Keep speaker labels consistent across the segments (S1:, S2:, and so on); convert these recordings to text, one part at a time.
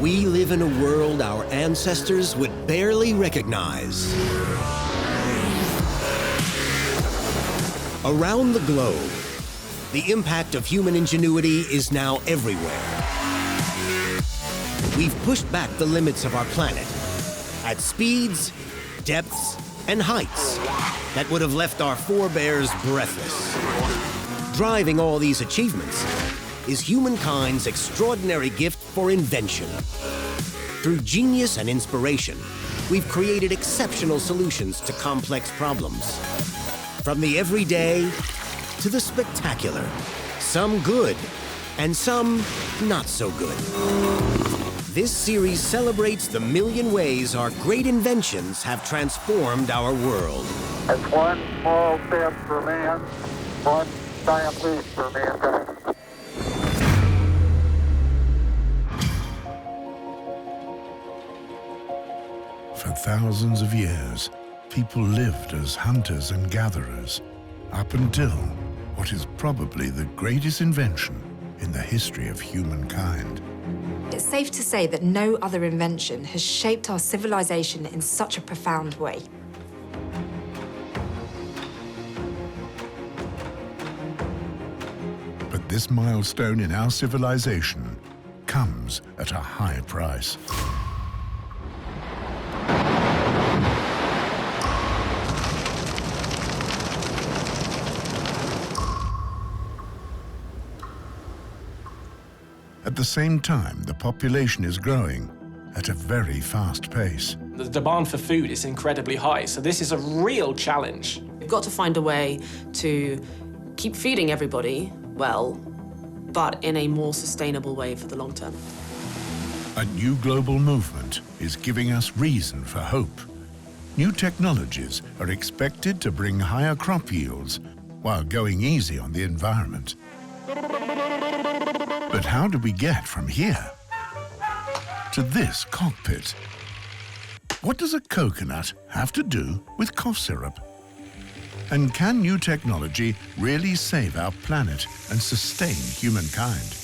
S1: We live in a world our ancestors would barely recognize. Around the globe, the impact of human ingenuity is now everywhere. We've pushed back the limits of our planet at speeds, depths, and heights that would have left our forebears breathless. Driving all these achievements is humankind's extraordinary gift for invention. Through genius and inspiration, we've created exceptional solutions to complex problems. From the everyday to the spectacular, some good and some not so good. This series celebrates the million ways our great inventions have transformed our world.
S2: It's one small step for man, one giant leap for mankind.
S3: For thousands of years, people lived as hunters and gatherers, up until what is probably the greatest invention in the history of humankind.
S4: It's safe to say that no other invention has shaped our civilization in such a profound way.
S3: But this milestone in our civilization comes at a high price. At the same time, the population is growing at a very fast pace.
S5: The demand for food is incredibly high, so this is a real challenge.
S6: We've got to find a way to keep feeding everybody well, but in a more sustainable way for the long term.
S3: A new global movement is giving us reason for hope. New technologies are expected to bring higher crop yields while going easy on the environment. But how do we get from here to this cockpit? What does a coconut have to do with cough syrup? And can new technology really save our planet and sustain humankind?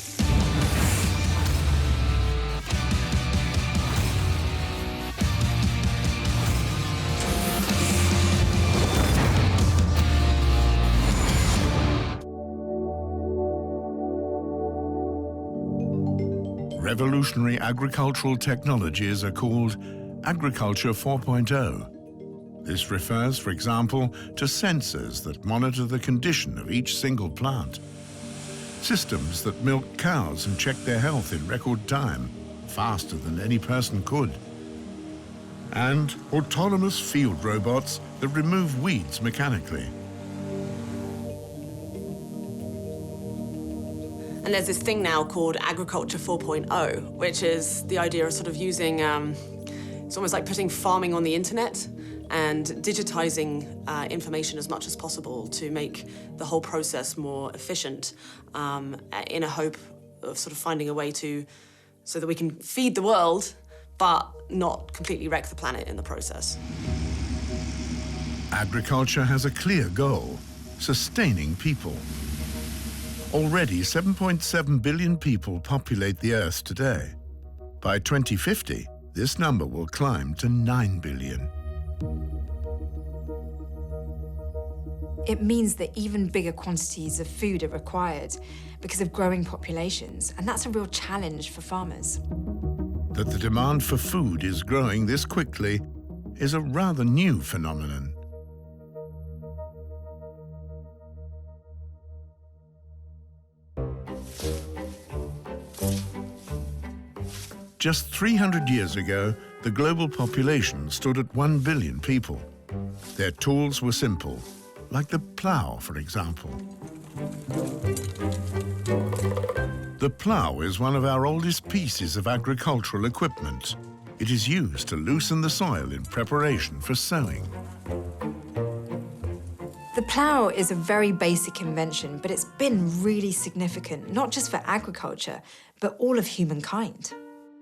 S3: Revolutionary agricultural technologies are called Agriculture 4.0. This refers, for example, to sensors that monitor the condition of each single plant, systems that milk cows and check their health in record time, faster than any person could, and autonomous field robots that remove weeds mechanically.
S6: And there's this thing now called Agriculture 4.0, which is the idea of sort of using, it's almost like putting farming on the internet and digitizing information as much as possible to make the whole process more efficient in a hope of sort of finding a way so that we can feed the world, but not completely wreck the planet in the process.
S3: Agriculture has a clear goal: sustaining people. Already 7.7 billion people populate the Earth today. By 2050, this number will climb to 9 billion.
S4: It means that even bigger quantities of food are required because of growing populations, and that's a real challenge for farmers.
S3: That the demand for food is growing this quickly is a rather new phenomenon. Just 300 years ago, the global population stood at 1 billion people. Their tools were simple, like the plough, for example. The plough is one of our oldest pieces of agricultural equipment. It is used to loosen the soil in preparation for sowing.
S4: The plough is a very basic invention, but it's been really significant, not just for agriculture, but all of humankind.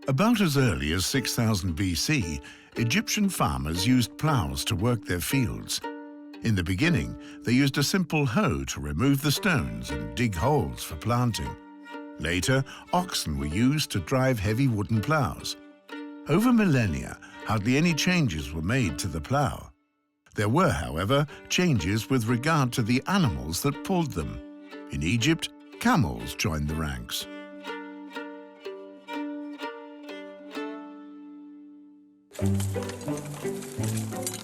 S3: About as early as 6000 BC, Egyptian farmers used ploughs to work their fields. In the beginning, they used a simple hoe to remove the stones and dig holes for planting. Later, oxen were used to drive heavy wooden ploughs. Over millennia, hardly any changes were made to the plough. There were, however, changes with regard to the animals that pulled them. In Egypt, camels joined the ranks.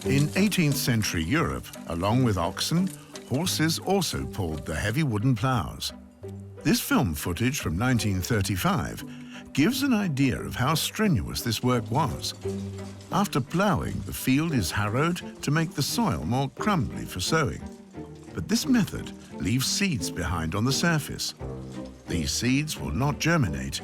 S3: In 18th century Europe, along with oxen, horses also pulled the heavy wooden ploughs. This film footage from 1935 gives an idea of how strenuous this work was. After ploughing, the field is harrowed to make the soil more crumbly for sowing. But this method leaves seeds behind on the surface. These seeds will not germinate,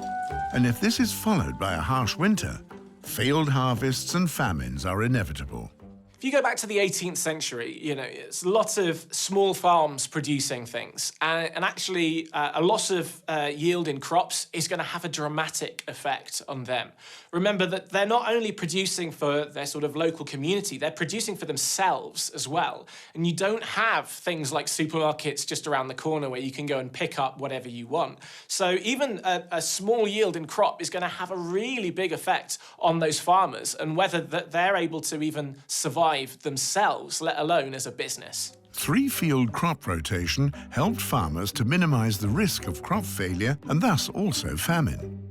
S3: and if this is followed by a harsh winter, failed harvests and famines are inevitable.
S5: If you go back to the 18th century, it's lots of small farms producing things. And actually, a loss of yield in crops is going to have a dramatic effect on them. Remember that they're not only producing for their sort of local community, they're producing for themselves as well. And you don't have things like supermarkets just around the corner where you can go and pick up whatever you want. So even a small yield in crop is going to have a really big effect on those farmers and whether they're able to even survive themselves, let alone as a business.
S3: Three-field crop rotation helped farmers to minimize the risk of crop failure and thus also famine.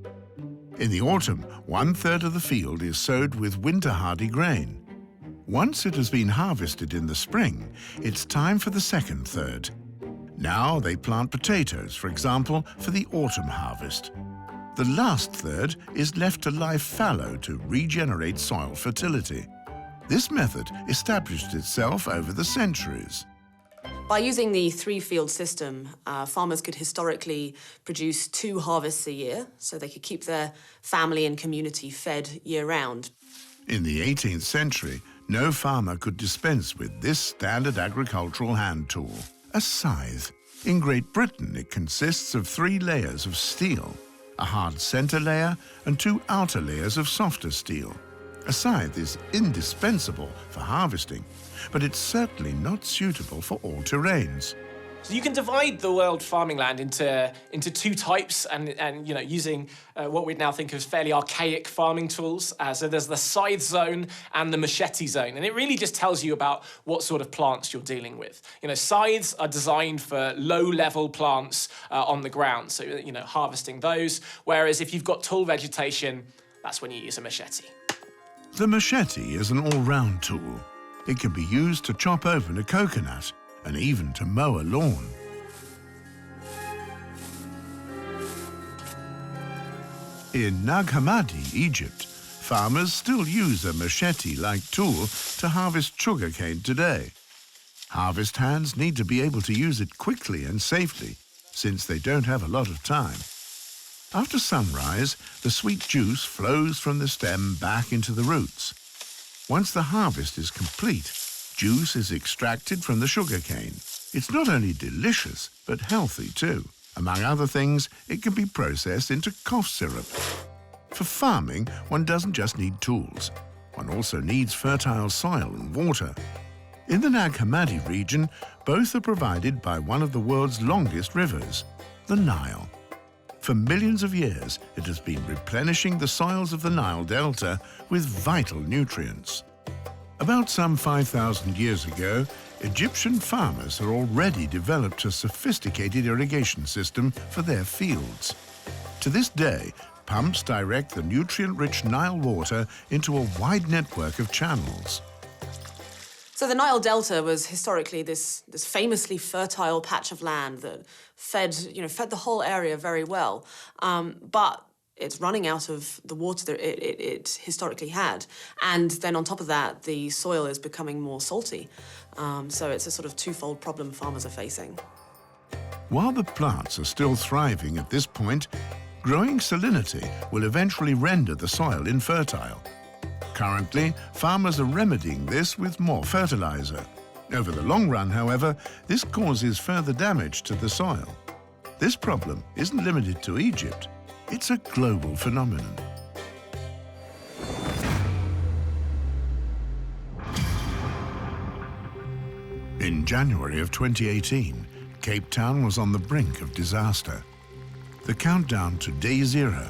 S3: In the autumn, 1/3 of the field is sowed with winter-hardy grain. Once it has been harvested in the spring, it's time for the second third. Now they plant potatoes, for example, for the autumn harvest. The last third is left to lie fallow to regenerate soil fertility. This method established itself over the centuries.
S6: By using the three-field system, farmers could historically produce 2 harvests a year, so they could keep their family and community fed year-round.
S3: In the 18th century, no farmer could dispense with this standard agricultural hand tool, a scythe. In Great Britain, it consists of 3 layers of steel, a hard center layer and 2 outer layers of softer steel. A scythe is indispensable for harvesting, but it's certainly not suitable for all terrains.
S5: So you can divide the world farming land into 2 types, and using what we'd now think of as fairly archaic farming tools. So there's the scythe zone and the machete zone, and it really just tells you about what sort of plants you're dealing with. Scythes are designed for low-level plants on the ground, so harvesting those. Whereas if you've got tall vegetation, that's when you use a machete.
S3: The machete is an all-round tool. It can be used to chop open a coconut and even to mow a lawn. In Nag Hammadi, Egypt, farmers still use a machete-like tool to harvest sugarcane today. Harvest hands need to be able to use it quickly and safely, since they don't have a lot of time. After sunrise, the sweet juice flows from the stem back into the roots. Once the harvest is complete, juice is extracted from the sugarcane. It's not only delicious, but healthy too. Among other things, it can be processed into cough syrup. For farming, one doesn't just need tools. One also needs fertile soil and water. In the Nag Hammadi region, both are provided by one of the world's longest rivers, the Nile. For millions of years, it has been replenishing the soils of the Nile Delta with vital nutrients. About some 5,000 years ago, Egyptian farmers had already developed a sophisticated irrigation system for their fields. To this day, pumps direct the nutrient-rich Nile water into a wide network of channels.
S6: So the Nile Delta was historically this famously fertile patch of land that fed the whole area very well. But it's running out of the water that it historically had. And then on top of that, the soil is becoming more salty. So it's a sort of twofold problem farmers are facing.
S3: While the plants are still thriving at this point, growing salinity will eventually render the soil infertile. Currently, farmers are remedying this with more fertilizer. Over the long run, however, this causes further damage to the soil. This problem isn't limited to Egypt. It's a global phenomenon. In January of 2018, Cape Town was on the brink of disaster. The countdown to day zero,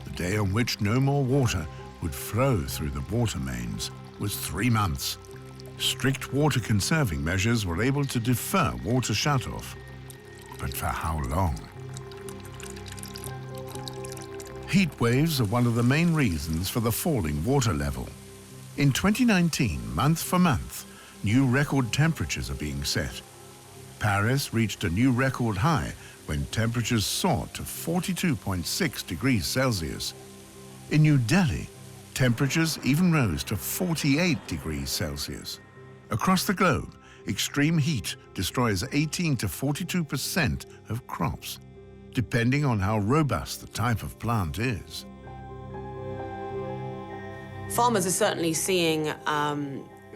S3: the day on which no more water would flow through the water mains, was 3 months. Strict water conserving measures were able to defer water shutoff. But for how long? Heat waves are one of the main reasons for the falling water level. In 2019, month for month, new record temperatures are being set. Paris reached a new record high when temperatures soared to 42.6 degrees Celsius. In New Delhi, temperatures even rose to 48 degrees Celsius. Across the globe, extreme heat destroys 18 to 42% of crops, depending on how robust the type of plant is.
S6: Farmers are certainly seeing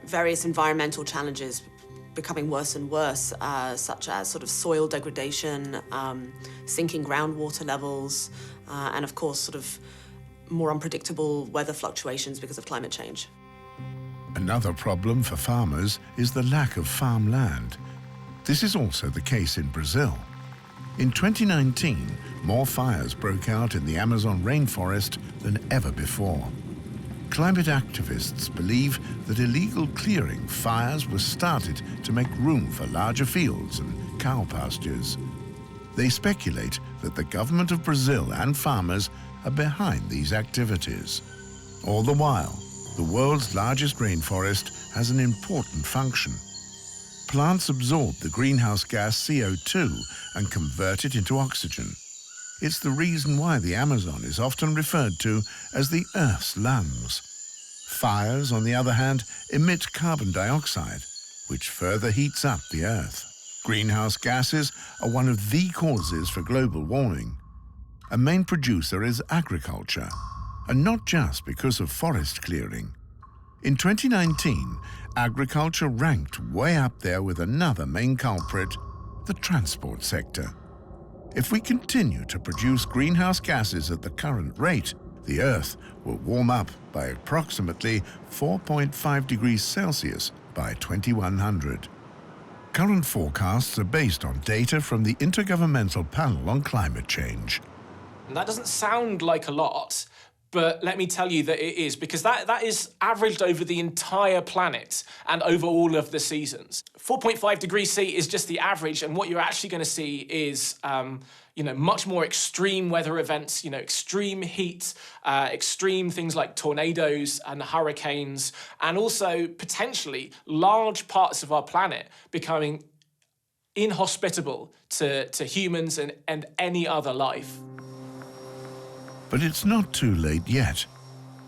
S6: various environmental challenges becoming worse and worse, such as sort of soil degradation, sinking groundwater levels, and of course sort of more unpredictable weather fluctuations because of climate change.
S3: Another problem for farmers is the lack of farmland. This is also the case in Brazil. In 2019, more fires broke out in the Amazon rainforest than ever before. Climate activists believe that illegal clearing fires were started to make room for larger fields and cow pastures. They speculate that the government of Brazil and farmers are behind these activities. All the while, the world's largest rainforest has an important function. Plants absorb the greenhouse gas CO2 and convert it into oxygen. It's the reason why the Amazon is often referred to as the Earth's lungs. Fires, on the other hand, emit carbon dioxide, which further heats up the Earth. Greenhouse gases are one of the causes for global warming. A main producer is agriculture, and not just because of forest clearing. In 2019, agriculture ranked way up there with another main culprit, the transport sector. If we continue to produce greenhouse gases at the current rate, the Earth will warm up by approximately 4.5 degrees Celsius by 2100. Current forecasts are based on data from the Intergovernmental Panel on Climate Change.
S5: And that doesn't sound like a lot, but let me tell you that it is, because that is averaged over the entire planet and over all of the seasons. 4.5 degrees C is just the average, and what you're actually going to see is much more extreme weather events, extreme heat, extreme things like tornadoes and hurricanes, and also potentially large parts of our planet becoming inhospitable to humans and any other life.
S3: But it's not too late yet.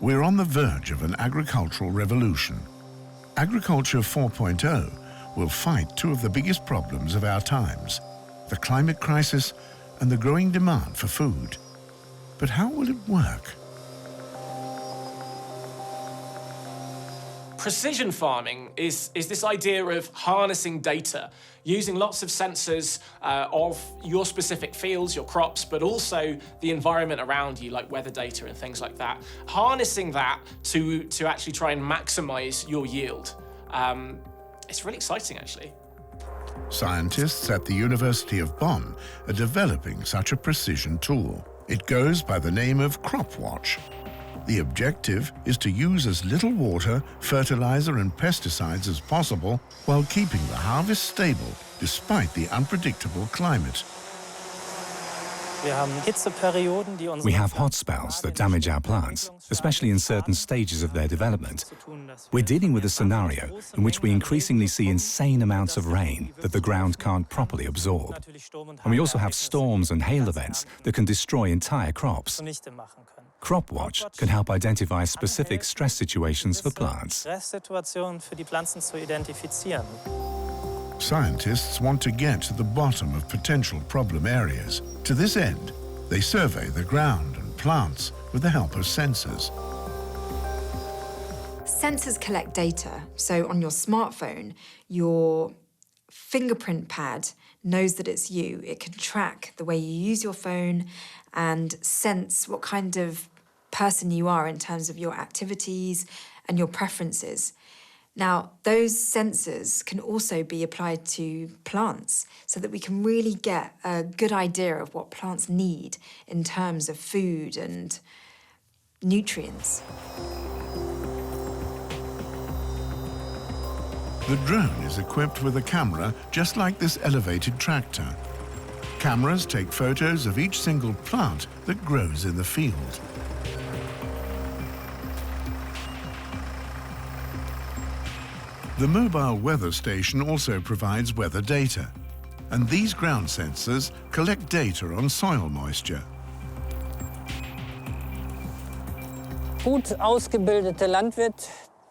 S3: We're on the verge of an agricultural revolution. Agriculture 4.0 will fight two of the biggest problems of our times, the climate crisis and the growing demand for food. But how will it work?
S5: Precision farming is this idea of harnessing data, using lots of sensors of your specific fields, your crops, but also the environment around you, like weather data and things like that. Harnessing that to actually try and maximize your yield. It's really exciting, actually.
S3: Scientists at the University of Bonn are developing such a precision tool. It goes by the name of CropWatch. The objective is to use as little water, fertilizer and pesticides as possible while keeping the harvest stable despite the unpredictable climate.
S7: We have hot spells that damage our plants, especially in certain stages of their development. We're dealing with a scenario in which we increasingly see insane amounts of rain that the ground can't properly absorb. And we also have storms and hail events that can destroy entire crops. CropWatch can help identify specific stress situations for plants.
S3: Scientists want to get to the bottom of potential problem areas. To this end, they survey the ground and plants with the help of sensors.
S4: Sensors collect data. So on your smartphone, your fingerprint pad knows that it's you. It can track the way you use your phone and sense what kind of person you are in terms of your activities and your preferences. Now, those sensors can also be applied to plants so that we can really get a good idea of what plants need in terms of food and nutrients.
S3: The drone is equipped with a camera just like this elevated tractor. Cameras take photos of each single plant that grows in the field. The mobile weather station also provides weather data, and these ground sensors collect data on soil moisture.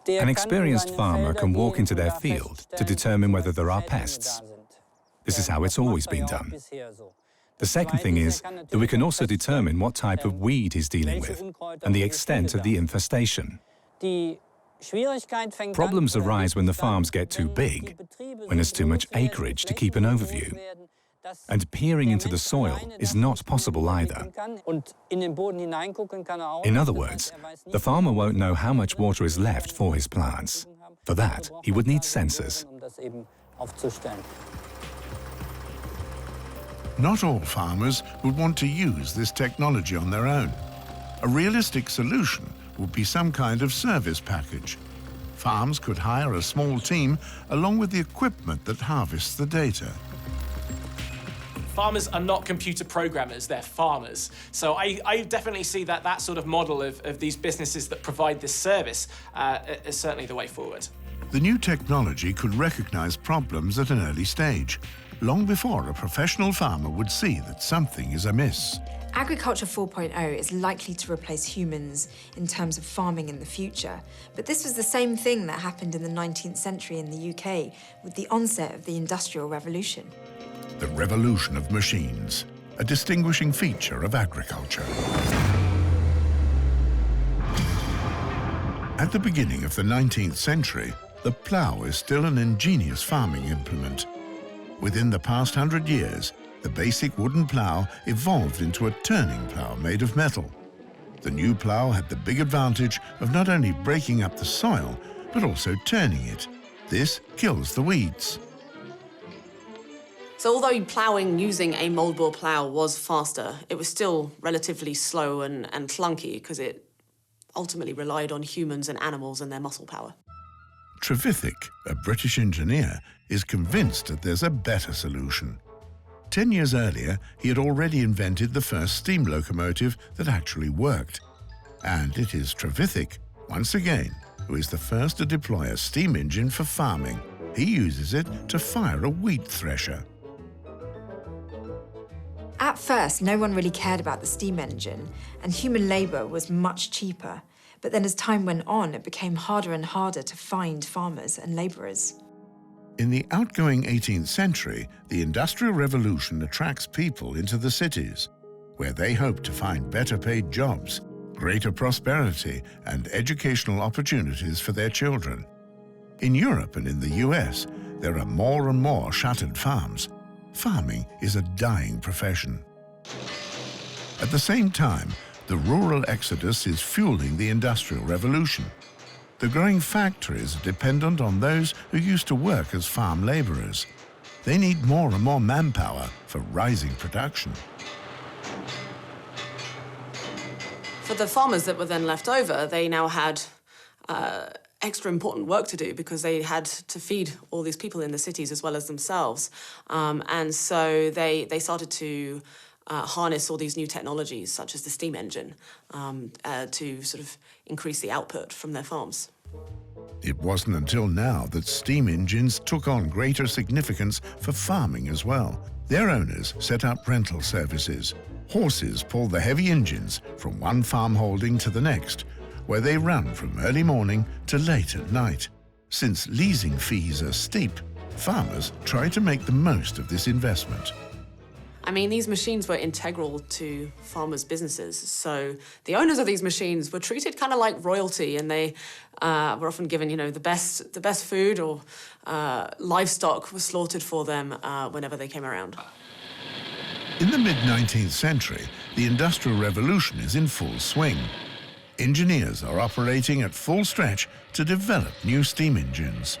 S7: An experienced farmer can walk into their field to determine whether there are pests. This is how it's always been done. The second thing is that we can also determine what type of weed he's dealing with and the extent of the infestation. Problems arise when the farms get too big, when there's too much acreage to keep an overview. And peering into the soil is not possible either. In other words, the farmer won't know how much water is left for his plants. For that, he would need sensors.
S3: Not all farmers would want to use this technology on their own. A realistic solution would be some kind of service package. Farms could hire a small team along with the equipment that harvests the data.
S5: Farmers are not computer programmers, they're farmers. So I definitely see that sort of model of these businesses that provide this service is certainly the way forward.
S3: The new technology could recognize problems at an early stage, long before a professional farmer would see that something is amiss.
S4: Agriculture 4.0 is likely to replace humans in terms of farming in the future, but this was the same thing that happened in the 19th century in the UK with the onset of the Industrial Revolution.
S3: The revolution of machines, a distinguishing feature of agriculture. At the beginning of the 19th century, the plough is still an ingenious farming implement. Within the past 100 years, the basic wooden plough evolved into a turning plough made of metal. The new plough had the big advantage of not only breaking up the soil, but also turning it. This kills the weeds.
S6: So although ploughing using a mould-bore plough was faster, it was still relatively slow and clunky because it ultimately relied on humans and animals and their muscle power.
S3: Trevithick, a British engineer, is convinced that there's a better solution. 10 years earlier, he had already invented the first steam locomotive that actually worked. And it is Trevithick, once again, who is the first to deploy a steam engine for farming. He uses it to fire a wheat thresher.
S4: At first, no one really cared about the steam engine, and human labour was much cheaper. But then as time went on, it became harder and harder to find farmers and labourers.
S3: In the outgoing 18th century, the Industrial Revolution attracts people into the cities, where they hope to find better paid jobs, greater prosperity, and educational opportunities for their children. In Europe and in the US, there are more and more shuttered farms. Farming is a dying profession. At the same time, the rural exodus is fueling the Industrial Revolution. The growing factories are dependent on those who used to work as farm labourers. They need more and more manpower for rising production.
S6: For the farmers that were then left over, they now had extra important work to do because they had to feed all these people in the cities as well as themselves. And so they started to harness all these new technologies, such as the steam engine, to sort of increase the output from their farms.
S3: It wasn't until now that steam engines took on greater significance for farming as well. Their owners set up rental services. Horses pull the heavy engines from one farm holding to the next, where they run from early morning to late at night. Since leasing fees are steep, farmers try to make the most of this investment.
S6: I mean, these machines were integral to farmers' businesses. So the owners of these machines were treated kind of like royalty, and they were often given, you know, the best food, or livestock was slaughtered for them whenever they came around.
S3: In the mid-19th century, the Industrial Revolution is in full swing. engineers are operating at full stretch to develop new steam engines.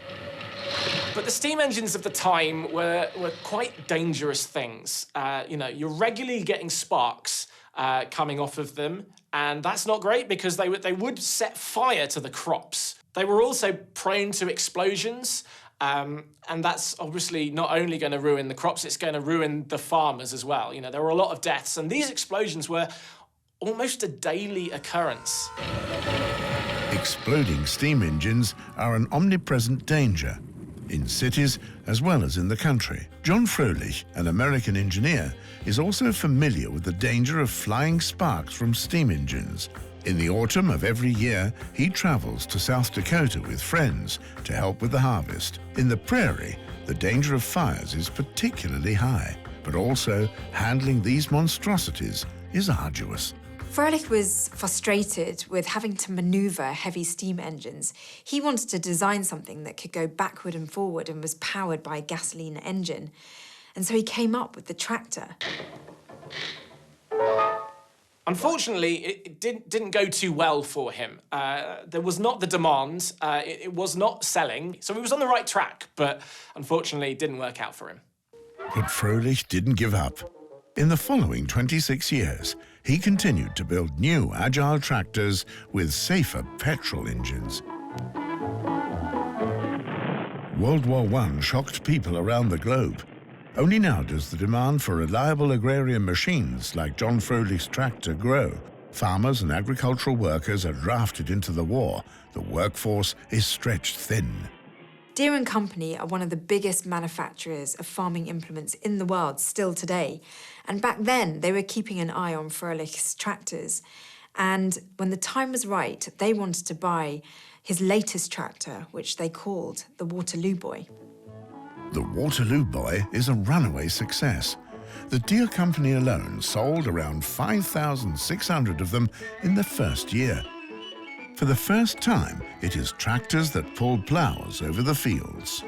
S5: But the steam engines of the time were quite dangerous things. You know, you're regularly getting sparks coming off of them, and that's not great because they would set fire to the crops. They were also prone to explosions, and that's obviously not only going to ruin the crops, it's going to ruin the farmers as well. You know, there were a lot of deaths, and these explosions were almost a daily occurrence.
S3: Exploding steam engines are an omnipresent danger, in cities as well as in the country. John Froelich, an American engineer, is also familiar with the danger of flying sparks from steam engines. In the autumn of every year, he travels to South Dakota with friends to help with the harvest. In the prairie, the danger of fires is particularly high, but also handling these monstrosities is arduous.
S4: Froelich was frustrated with having to maneuver heavy steam engines. He wanted to design something that could go backward and forward and was powered by a gasoline engine. And so he came up with the tractor.
S5: Unfortunately, it didn't go too well for him. There was not the demand, it was not selling, so he was on the right track, but unfortunately it didn't work out for him.
S3: But Froelich didn't give up. In the following 26 years, he continued to build new agile tractors with safer petrol engines. World War I shocked people around the globe. Only now does the demand for reliable agrarian machines like John Froelich's tractor grow. Farmers and agricultural workers are drafted into the war. The workforce is stretched thin.
S4: Deere & Company are one of the biggest manufacturers of farming implements in the world still today. And back then, they were keeping an eye on Froelich's tractors. And when the time was right, they wanted to buy his latest tractor, which they called the Waterloo Boy.
S3: The Waterloo Boy is a runaway success. The Deere Company alone sold around 5,600 of them in the first year. For the first time, it is tractors that pull ploughs over the fields.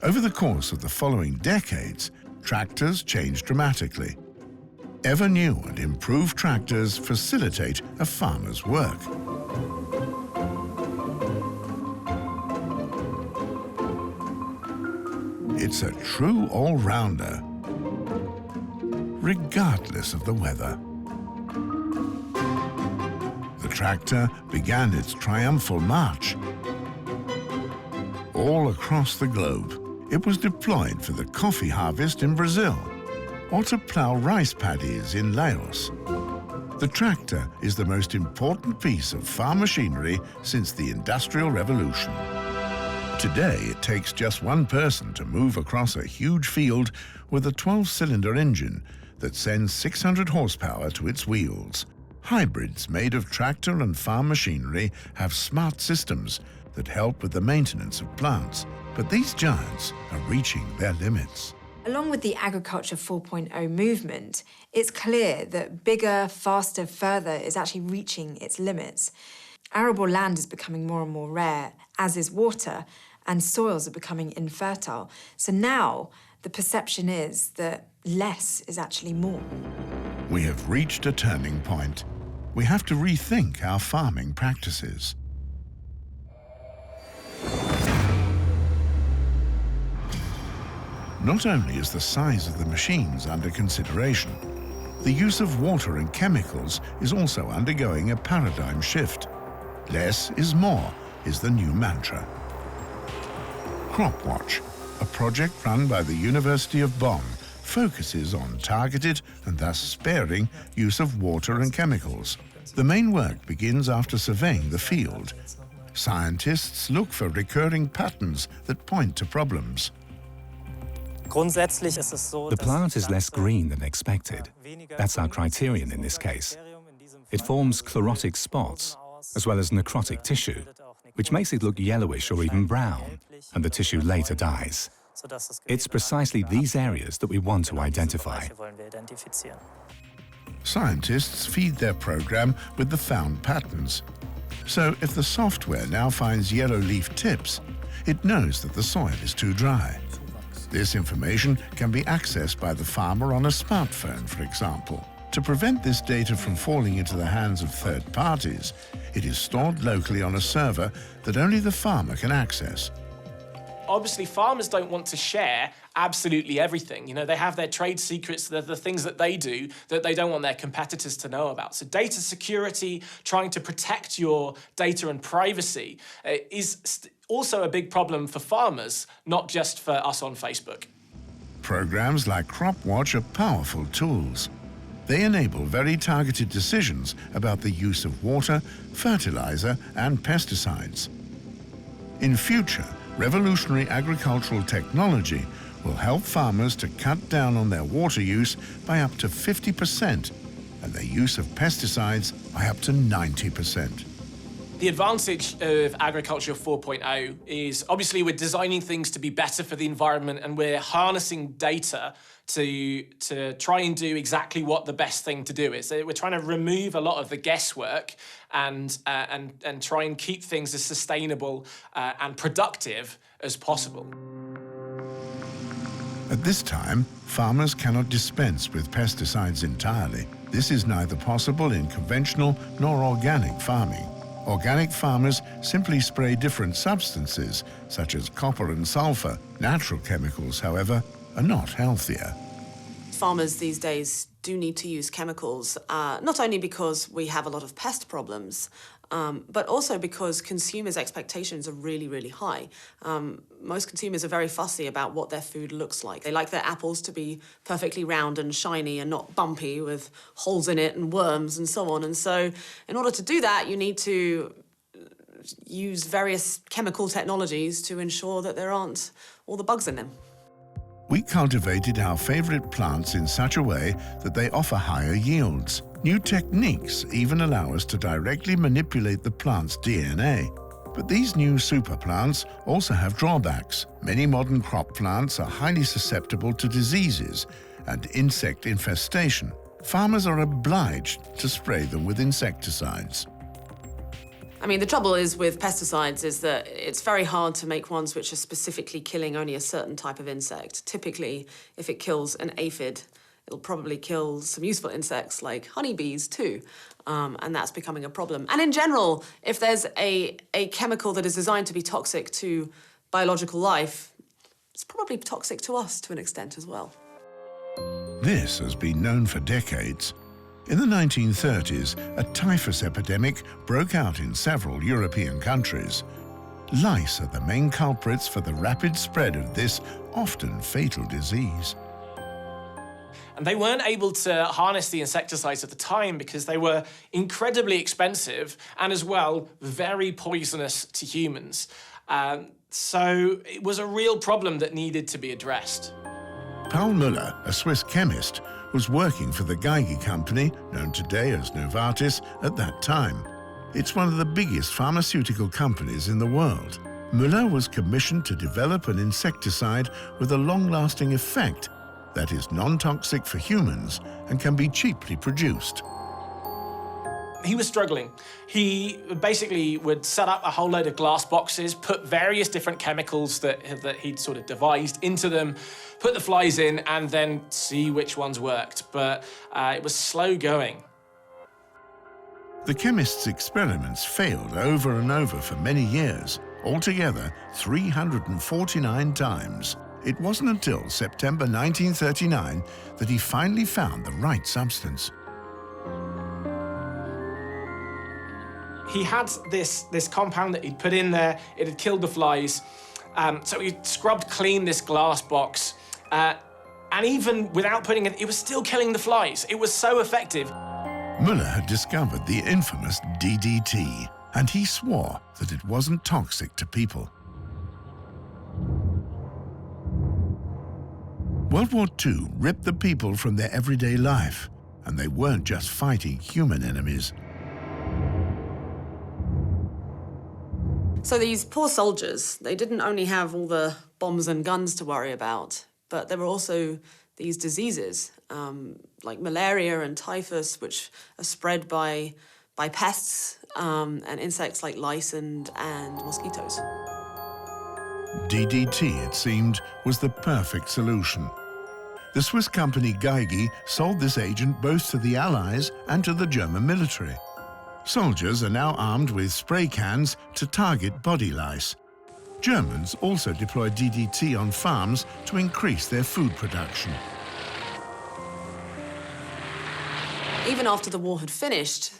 S3: Over the course of the following decades, tractors changed dramatically. Ever new and improved tractors facilitate a farmer's work. It's a true all-rounder, regardless of the weather. The tractor began its triumphal march. All across the globe, it was deployed for the coffee harvest in Brazil or to plough rice paddies in Laos. The tractor is the most important piece of farm machinery since the Industrial Revolution. Today, it takes just one person to move across a huge field with a 12-cylinder engine that sends 600 horsepower to its wheels. Hybrids made of tractor and farm machinery have smart systems that help with the maintenance of plants, but these giants are reaching their limits.
S4: Along with the Agriculture 4.0 movement, it's clear that bigger, faster, further is actually reaching its limits. Arable land is becoming more and more rare, as is water, and soils are becoming infertile. So now the perception is that less is actually more.
S3: We have reached a turning point. We have to rethink our farming practices. Not only is the size of the machines under consideration, the use of water and chemicals is also undergoing a paradigm shift. Less is more is the new mantra. CropWatch, a project run by the University of Bonn, focuses on targeted and thus sparing use of water and chemicals. The main work begins after surveying the field. Scientists look for recurring patterns that point to problems.
S7: The plant is less green than expected. That's our criterion in this case. It forms chlorotic spots, as well as necrotic tissue, which makes it look yellowish or even brown, and the tissue later dies. It's precisely these areas that we want to identify.
S3: Scientists feed their program with the found patterns. So if the software now finds yellow leaf tips, it knows that the soil is too dry. This information can be accessed by the farmer on a smartphone, for example. To prevent this data from falling into the hands of third parties, it is stored locally on a server that only the farmer can access.
S5: Obviously, farmers don't want to share absolutely everything. You know, they have their trade secrets, the things that they do that they don't want their competitors to know about. So data security, trying to protect your data and privacy is also a big problem for farmers, not just for us on Facebook.
S3: Programs like CropWatch are powerful tools. They enable very targeted decisions about the use of water, fertilizer, and pesticides. In future, revolutionary agricultural technology will help farmers to cut down on their water use by up to 50% and their use of pesticides by up to 90%.
S5: The advantage of Agriculture 4.0 is obviously we're designing things to be better for the environment, and we're harnessing data to try and do exactly what the best thing to do is. So we're trying to remove a lot of the guesswork and try and keep things as sustainable and productive as possible.
S3: At this time, farmers cannot dispense with pesticides entirely. This is neither possible in conventional nor organic farming. Organic farmers simply spray different substances, such as copper and sulfur. Natural chemicals, however, are not healthier.
S6: Farmers these days do need to use chemicals, not only because we have a lot of pest problems, but also because consumers' expectations are really, really high. Most consumers are very fussy about what their food looks like. They like their apples to be perfectly round and shiny and not bumpy with holes in it and worms and so on. And so in order to do that, you need to use various chemical technologies to ensure that there aren't all the bugs in them.
S3: We cultivated our favorite plants in such a way that they offer higher yields. New techniques even allow us to directly manipulate the plant's DNA. But these new super plants also have drawbacks. Many modern crop plants are highly susceptible to diseases and insect infestation. Farmers are obliged to spray them with insecticides.
S6: I mean, the trouble is with pesticides is that it's very hard to make ones which are specifically killing only a certain type of insect. Typically, if it kills an aphid, it'll probably kill some useful insects like honeybees too, and that's becoming a problem. And in general, if there's a chemical that is designed to be toxic to biological life, it's probably toxic to us to an extent as well.
S3: This has been known for decades. In the 1930s, a typhus epidemic broke out in several European countries. Lice are the main culprits for the rapid spread of this often fatal disease.
S5: And they weren't able to harness the insecticides at the time because they were incredibly expensive and as well very poisonous to humans. So it was a real problem that needed to be addressed.
S3: Paul Müller, a Swiss chemist, was working for the Geigy company, known today as Novartis, at that time. It's one of the biggest pharmaceutical companies in the world. Müller was commissioned to develop an insecticide with a long-lasting effect that is non-toxic for humans and can be cheaply produced.
S5: He was struggling. He basically would set up a whole load of glass boxes, put various different chemicals that he'd sort of devised into them, put the flies in, and then see which ones worked. But it was slow going.
S3: The chemist's experiments failed over and over for many years, altogether 349 times. It wasn't until September 1939 that he finally found the right substance.
S5: He had this compound that he'd put in there. It had killed the flies. So he scrubbed clean this glass box. And even without putting it, it was still killing the flies. It was so effective.
S3: Müller had discovered the infamous DDT, and he swore that it wasn't toxic to people. World War II ripped the people from their everyday life, and they weren't just fighting human enemies.
S6: So these poor soldiers, they didn't only have all the bombs and guns to worry about, but there were also these diseases, like malaria and typhus, which are spread by pests and insects like lice and mosquitoes.
S3: DDT, it seemed, was the perfect solution. The Swiss company Geige sold this agent both to the Allies and to the German military. Soldiers are now armed with spray cans to target body lice. Germans also deploy DDT on farms to increase their food production.
S6: Even after the war had finished,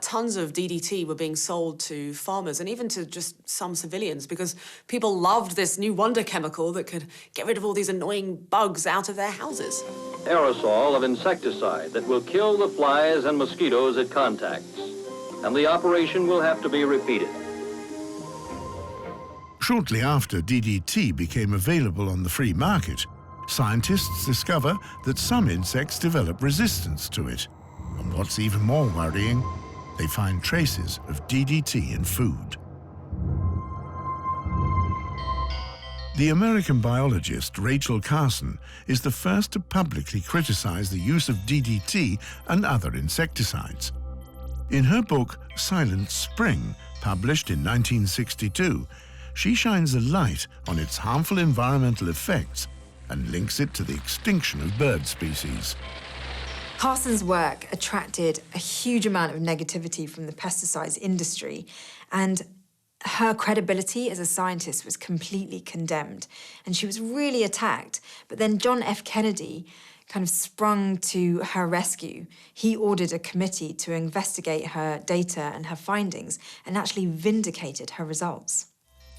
S6: tons of DDT were being sold to farmers and even to just some civilians because people loved this new wonder chemical that could get rid of all these annoying bugs out of their houses.
S8: Aerosol of insecticide that will kill the flies and mosquitoes it contacts. And the operation will have to be repeated.
S3: Shortly after DDT became available on the free market, scientists discover that some insects develop resistance to it. And what's even more worrying, they find traces of DDT in food. The American biologist Rachel Carson is the first to publicly criticize the use of DDT and other insecticides. In her book, Silent Spring, published in 1962, she shines a light on its harmful environmental effects and links it to the extinction of bird species.
S4: Carson's work attracted a huge amount of negativity from the pesticides industry, and her credibility as a scientist was completely condemned, and she was really attacked. But then John F. Kennedy kind of sprung to her rescue. He ordered a committee to investigate her data and her findings and actually vindicated her results.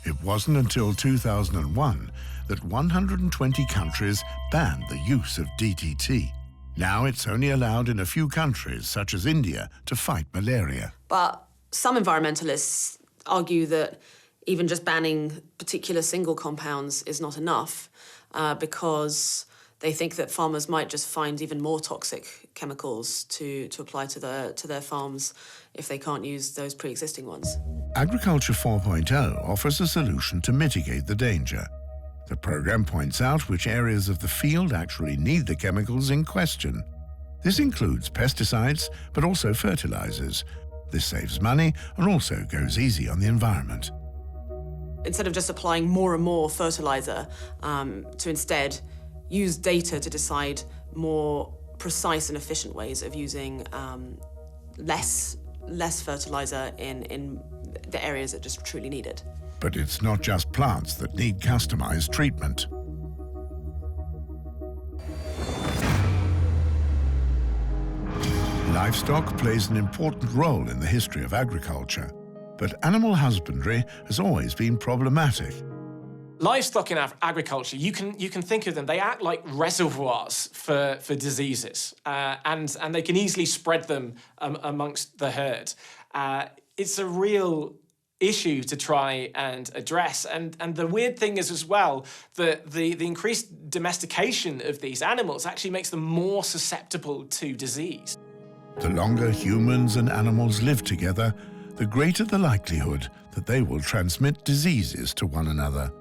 S3: It wasn't until 2001 that 120 countries banned the use of DDT. Now it's only allowed in a few countries, such as India, to fight malaria.
S6: But some environmentalists argue that even just banning particular single compounds is not enough because they think that farmers might just find even more toxic chemicals to apply to their farms if they can't use those pre-existing ones.
S3: Agriculture 4.0 offers a solution to mitigate the danger. The program points out which areas of the field actually need the chemicals in question. This includes pesticides, but also fertilizers. This saves money and also goes easy on the environment.
S6: Instead of just applying more and more fertilizer, to instead use data to decide more precise and efficient ways of using less fertilizer in the areas that just truly need it.
S3: But it's not just plants that need customized treatment. Livestock plays an important role in the history of agriculture, but animal husbandry has always been problematic.
S5: Livestock in agriculture, you can think of them, they act like reservoirs for diseases, and they can easily spread them amongst the herd. It's a real issue to try and address, and the weird thing is as well that the increased domestication of these animals actually makes them more susceptible to disease.
S3: The longer humans and animals live together, the greater the likelihood that they will transmit diseases to one another.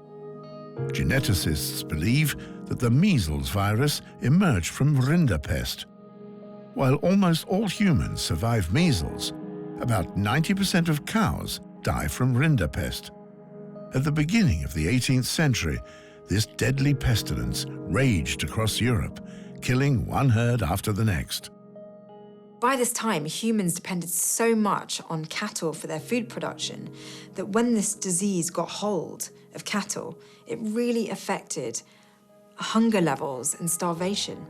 S3: Geneticists believe that the measles virus emerged from rinderpest. While almost all humans survive measles, about 90% of cows die from rinderpest. At the beginning of the 18th century, this deadly pestilence raged across Europe, killing one herd after the next.
S4: By this time, humans depended so much on cattle for their food production that when this disease got hold of cattle, it really affected hunger levels and starvation.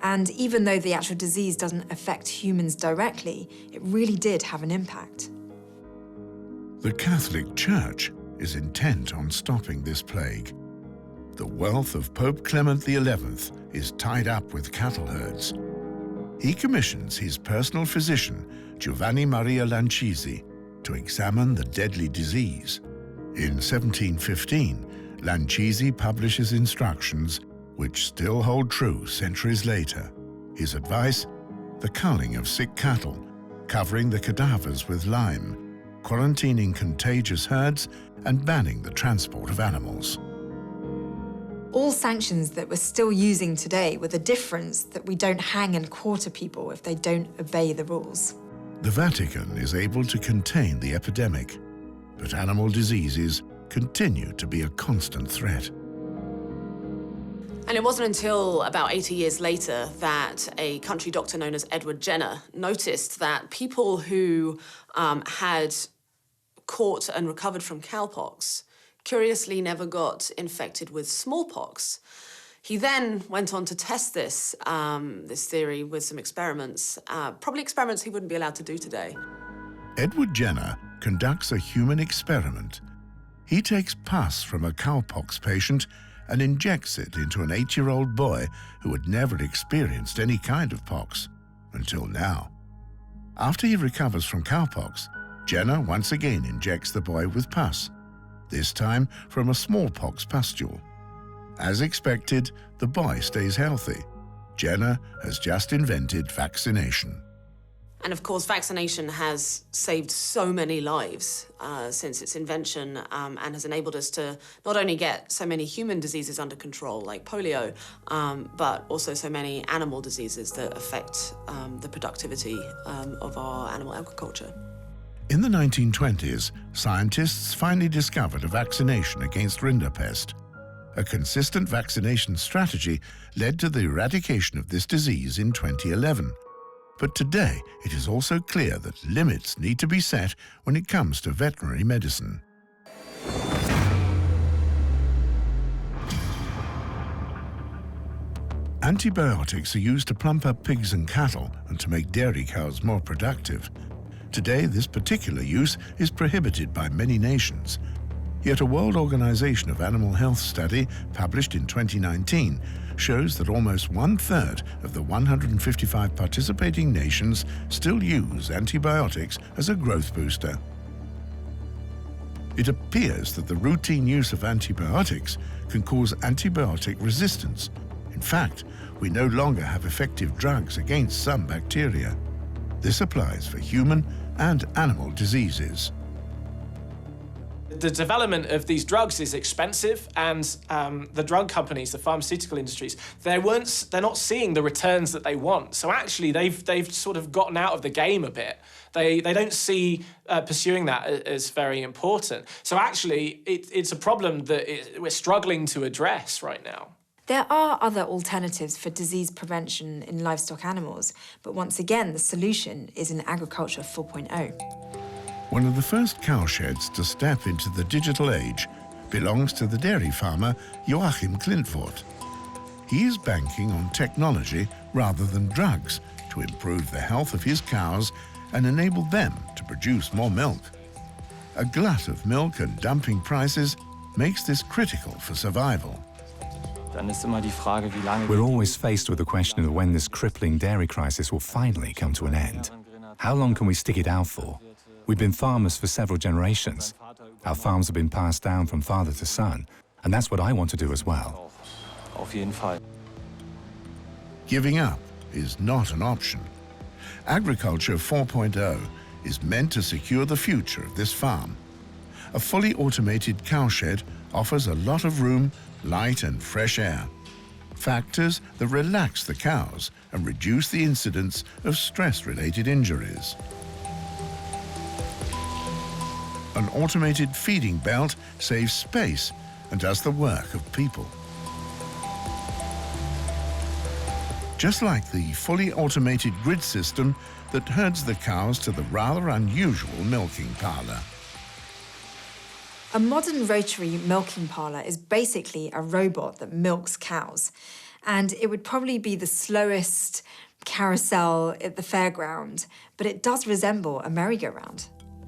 S4: And even though the actual disease doesn't affect humans directly, it really did have an impact.
S3: The Catholic Church is intent on stopping this plague. The wealth of Pope Clement XI is tied up with cattle herds. He commissions his personal physician, Giovanni Maria Lancisi, to examine the deadly disease. In 1715, Lancisi publishes instructions which still hold true centuries later. His advice: the culling of sick cattle, covering the cadavers with lime, quarantining contagious herds, and banning the transport of animals.
S4: All sanctions that we're still using today, with the difference that we don't hang and quarter people if they don't obey the rules.
S3: The Vatican is able to contain the epidemic, but animal diseases continue to be a constant threat.
S6: And And it wasn't until about 80 years later that a country doctor known as Edward Jenner noticed that people who had caught and recovered from cowpox curiously never got infected with smallpox. He then went on to test this theory with some experiments, probably experiments he wouldn't be allowed to do today.
S3: Edward Jenner conducts a human experiment. He takes pus from a cowpox patient and injects it into an 8-year-old boy who had never experienced any kind of pox until now. After he recovers from cowpox, Jenner once again injects the boy with pus, this time from a smallpox pustule. As expected, the boy stays healthy. Jenner has just invented vaccination.
S6: And of course, vaccination has saved so many lives since its invention and has enabled us to not only get so many human diseases under control, like polio, but also so many animal diseases that affect the productivity of our animal agriculture.
S3: In the 1920s, scientists finally discovered a vaccination against rinderpest. A consistent vaccination strategy led to the eradication of this disease in 2011. But today, it is also clear that limits need to be set when it comes to veterinary medicine. Antibiotics are used to plump up pigs and cattle and to make dairy cows more productive. Today, this particular use is prohibited by many nations. Yet a World Organization of Animal Health study published in 2019 shows that almost 1/3 of the 155 participating nations still use antibiotics as a growth booster. It appears that the routine use of antibiotics can cause antibiotic resistance. In fact, we no longer have effective drugs against some bacteria. This applies for human and animal diseases.
S5: The development of these drugs is expensive, and the drug companies, the pharmaceutical industries, they're not seeing the returns that they want. So actually, they've sort of gotten out of the game a bit. They don't see pursuing that as very important. So actually, it's a problem that we're struggling to address right now.
S4: There are other alternatives for disease prevention in livestock animals, but once again, the solution is in Agriculture 4.0.
S3: One of the first cowsheds to step into the digital age belongs to the dairy farmer Joachim Klintvoort. He is banking on technology rather than drugs to improve the health of his cows and enable them to produce more milk. A glut of milk and dumping prices makes this critical for survival.
S7: We're always faced with the question of when this crippling dairy crisis will finally come to an end. How long can we stick it out for? We've been farmers for several generations. Our farms have been passed down from father to son, and that's what I want to do as well.
S3: Giving up is not an option. Agriculture 4.0 is meant to secure the future of this farm. A fully automated cowshed offers a lot of room, light and fresh air. Factors that relax the cows and reduce the incidence of stress-related injuries. An automated feeding belt saves space and does the work of people. Just like the fully automated grid system that herds the cows to the rather unusual milking parlour.
S4: A modern rotary milking parlour is basically a robot that milks cows, and it would probably be the slowest carousel at the fairground, but it does resemble a merry-go-round.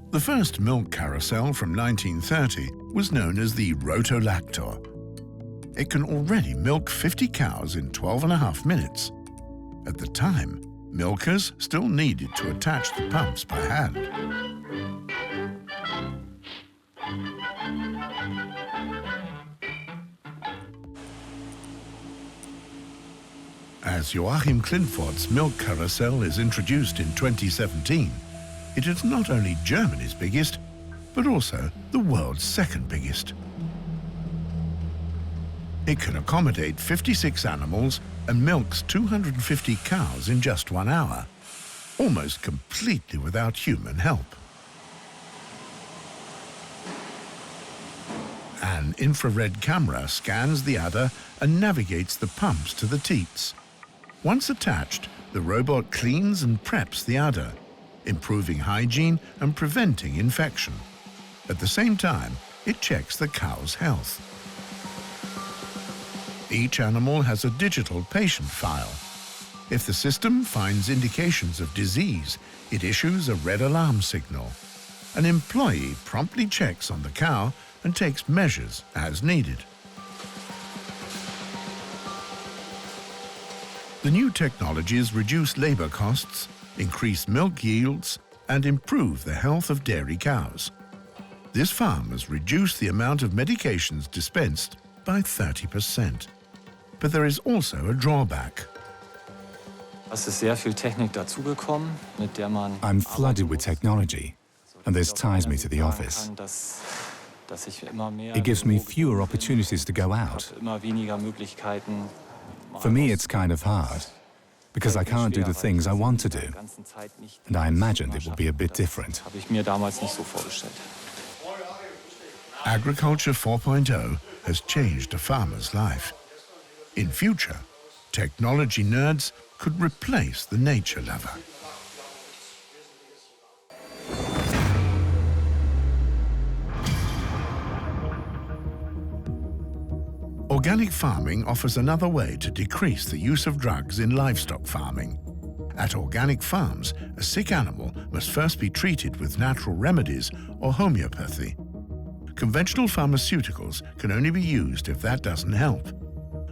S3: The first milk carousel from 1930 was known as the Rotolactor. It can already milk 50 cows in 12.5 minutes. At the time, milkers still needed to attach the pumps by hand. As Joachim Klintvoort's milk carousel is introduced in 2017, it is not only Germany's biggest, but also the world's second biggest. It can accommodate 56 animals and milks 250 cows in just 1 hour, almost completely without human help. An infrared camera scans the udder and navigates the pumps to the teats. Once attached, the robot cleans and preps the udder, improving hygiene and preventing infection. At the same time, it checks the cow's health. Each animal has a digital patient file. If the system finds indications of disease, it issues a red alarm signal. An employee promptly checks on the cow and takes measures as needed. The new technologies reduce labor costs, increase milk yields, and improve the health of dairy cows. This farm has reduced the amount of medications dispensed by 30%. But there is also a drawback.
S7: I'm flooded with technology, and this ties me to the office. It gives me fewer opportunities to go out. For me, it's kind of hard, because I can't do the things I want to do. And I imagined it would be a bit different.
S3: Agriculture 4.0 has changed a farmer's life. In future, technology nerds could replace the nature lover. Organic farming offers another way to decrease the use of drugs in livestock farming. At organic farms, a sick animal must first be treated with natural remedies or homeopathy. Conventional pharmaceuticals can only be used if that doesn't help.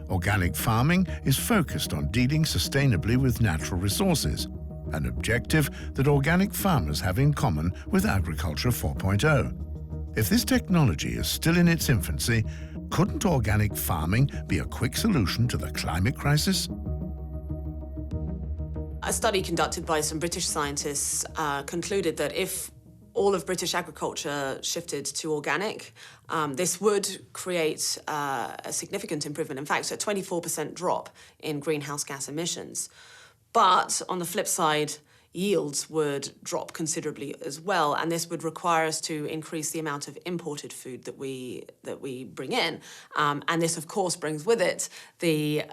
S3: Organic farming is focused on dealing sustainably with natural resources, an objective that organic farmers have in common with Agriculture 4.0. If this technology is still in its infancy, couldn't organic farming be a quick solution to the climate crisis?
S6: A study conducted by some British scientists concluded that if all of British agriculture shifted to organic, this would create a significant improvement. In fact, a 24% drop in greenhouse gas emissions. But on the flip side, yields would drop considerably as well, and this would require us to increase the amount of imported food that we bring in. And this, of course, brings with it the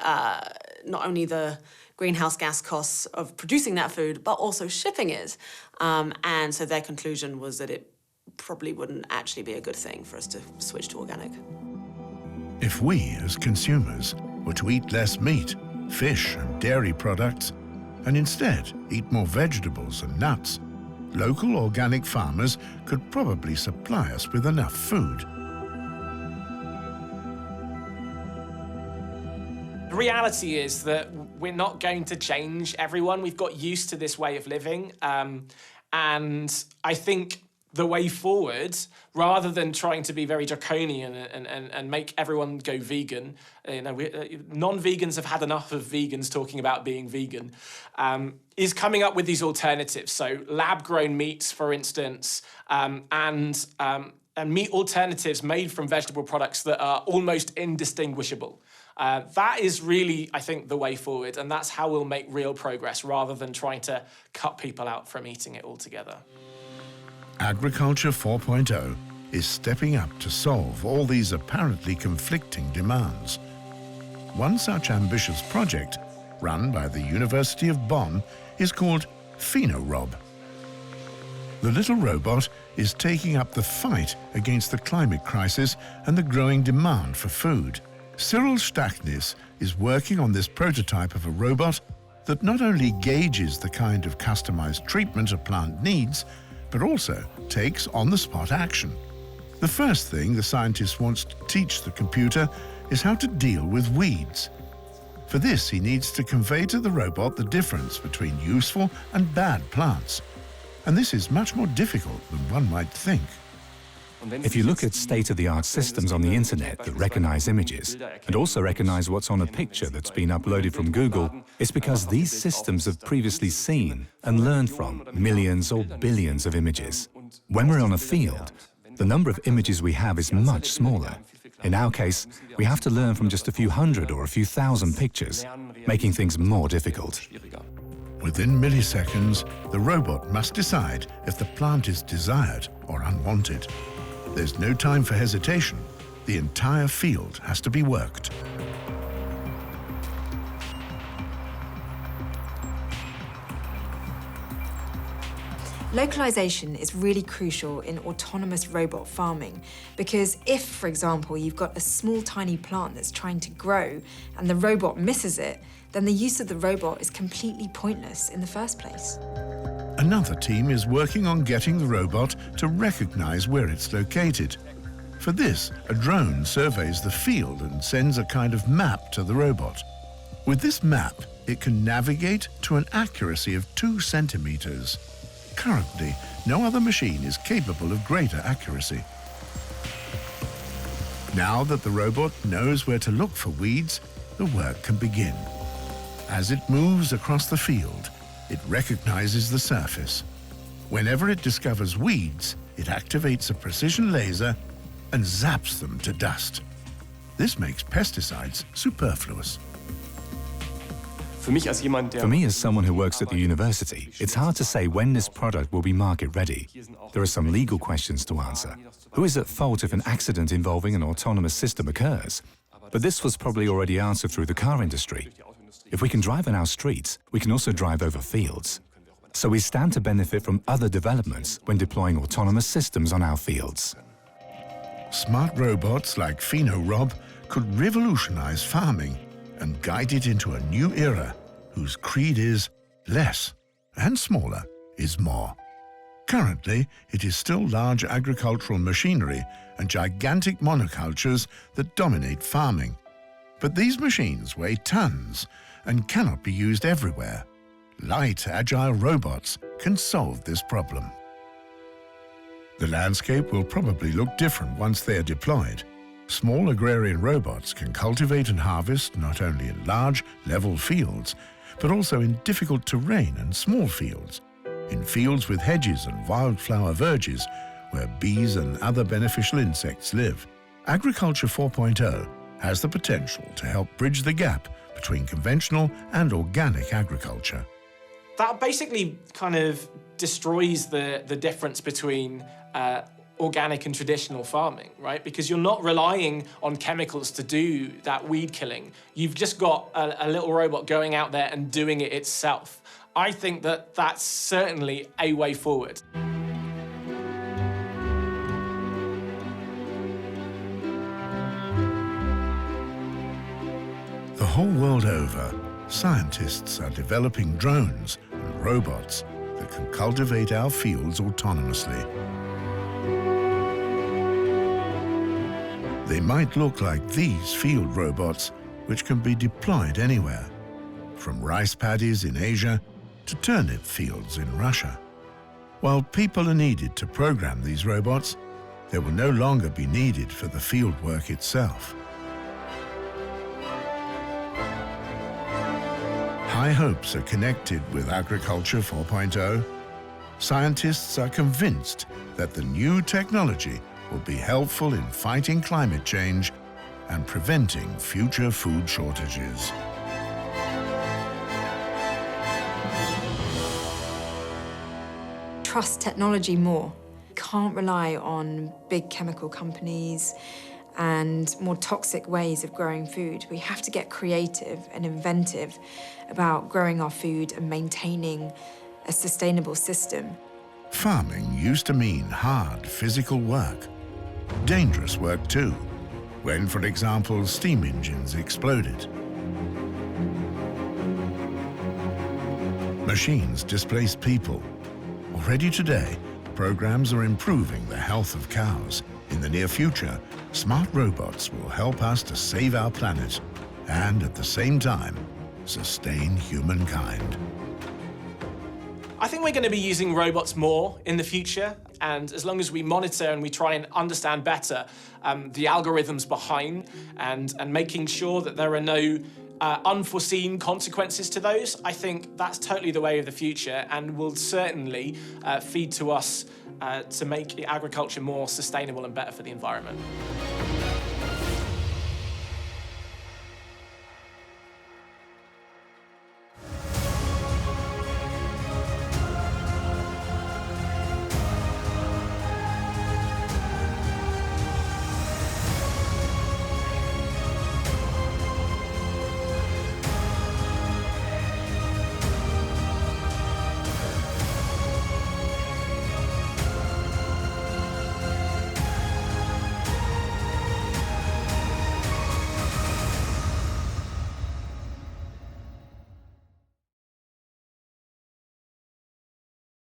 S6: not only the greenhouse gas costs of producing that food, but also shipping it. And so their conclusion was that it probably wouldn't actually be a good thing for us to switch to organic.
S3: If we, as consumers, were to eat less meat, fish and dairy products, and instead eat more vegetables and nuts, local organic farmers could probably supply us with enough food.
S5: The reality is that we're not going to change everyone. We've got used to this way of living. And I think the way forward, rather than trying to be very draconian and make everyone go vegan, non-vegans have had enough of vegans talking about being vegan, is coming up with these alternatives. So lab-grown meats, for instance, and meat alternatives made from vegetable products that are almost indistinguishable. That is really, I think, the way forward, and that's how we'll make real progress, rather than trying to cut people out from eating it altogether.
S3: Agriculture 4.0 is stepping up to solve all these apparently conflicting demands. One such ambitious project, run by the University of Bonn, is called PhenoRob. The little robot is taking up the fight against the climate crisis and the growing demand for food. Cyril Stachnis is working on this prototype of a robot that not only gauges the kind of customized treatment a plant needs, but also takes on-the-spot action. The first thing the scientist wants to teach the computer is how to deal with weeds. For this, he needs to convey to the robot the difference between useful and bad plants. And this is much more difficult than one might think.
S7: If you look at state-of-the-art systems on the internet that recognize images and also recognize what's on a picture that's been uploaded from Google, it's because these systems have previously seen and learned from millions or billions of images. When we're on a field, the number of images we have is much smaller. In our case, we have to learn from just a few hundred or a few thousand pictures, making things more difficult.
S3: Within milliseconds, the robot must decide if the plant is desired or unwanted. There's no time for hesitation. the entire field has to be worked.
S4: Localization is really crucial in autonomous robot farming because if, for example, you've got a small tiny plant that's trying to grow and the robot misses it, then the use of the robot is completely pointless in the first place.
S3: Another team is working on getting the robot to recognize where it's located. For this, a drone surveys the field and sends a kind of map to the robot. With this map, it can navigate to an accuracy of 2 centimeters. Currently, no other machine is capable of greater accuracy. Now that the robot knows where to look for weeds, the work can begin. As it moves across the field, it recognizes the surface. Whenever it discovers weeds, it activates a precision laser and zaps them to dust. This makes pesticides superfluous.
S7: For me, as someone who works at the university, it's hard to say when this product will be market ready. There are some legal questions to answer. Who is at fault if an accident involving an autonomous system occurs? But this was probably already answered through the car industry. If we can drive on our streets, we can also drive over fields. So we stand to benefit from other developments when deploying autonomous systems on our fields.
S3: Smart robots like PhenoRob could revolutionize farming and guide it into a new era whose creed is less and smaller is more. Currently, it is still large agricultural machinery and gigantic monocultures that dominate farming. But these machines weigh tons and cannot be used everywhere. Light, agile robots can solve this problem. The landscape will probably look different once they are deployed. Small agrarian robots can cultivate and harvest not only in large, level fields, but also in difficult terrain and small fields, in fields with hedges and wildflower verges where bees and other beneficial insects live. Agriculture 4.0 has the potential to help bridge the gap between conventional and organic agriculture.
S5: That basically kind of destroys the difference between organic and traditional farming, right? Because you're not relying on chemicals to do that weed killing. You've just got a little robot going out there and doing it itself. I think that that's certainly a way forward.
S3: The whole world over, scientists are developing drones and robots that can cultivate our fields autonomously. They might look like these field robots, which can be deployed anywhere, from rice paddies in Asia to turnip fields in Russia. While people are needed to program these robots, they will no longer be needed for the field work itself. High hopes are connected with Agriculture 4.0. Scientists are convinced that the new technology will be helpful in fighting climate change and preventing future food shortages.
S4: Trust technology more. Can't rely on big chemical companies and more toxic ways of growing food. We have to get creative and inventive about growing our food and maintaining a sustainable system.
S3: Farming used to mean hard physical work. Dangerous work too, when, for example, steam engines exploded. Machines displaced people. Already today, programs are improving the health of cows. In the near future, smart robots will help us to save our planet and, at the same time, sustain humankind.
S5: I think we're going to be using robots more in the future, and as long as we monitor and we try and understand better the algorithms behind and making sure that there are no unforeseen consequences to those, I think that's totally the way of the future and will certainly feed to us to make agriculture more sustainable and better for the environment.